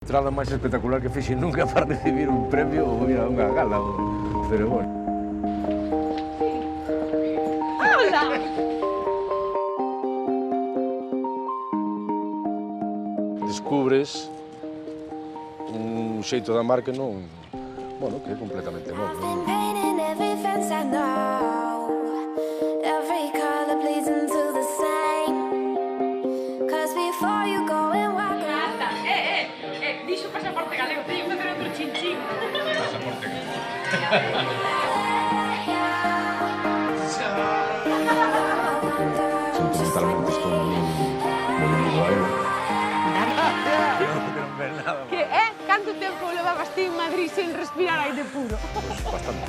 Entrada máis espectacular que fixen nunca para recibir un premio ou ir a unha gala ou ceremonia. Hola! Descubres un xeito da mar que non... Bueno, que é completamente novo. Been painting every fence I know. Every color bleeds into the same. 'Cause before you go and walk around. Dixo pasaporte galego, teño que facer outro chinchín. Pasaporte. Sentimentalmente estou moi unido a él. Que canto tempo levabas ti en Madrid sen respirar aire puro? Bastante.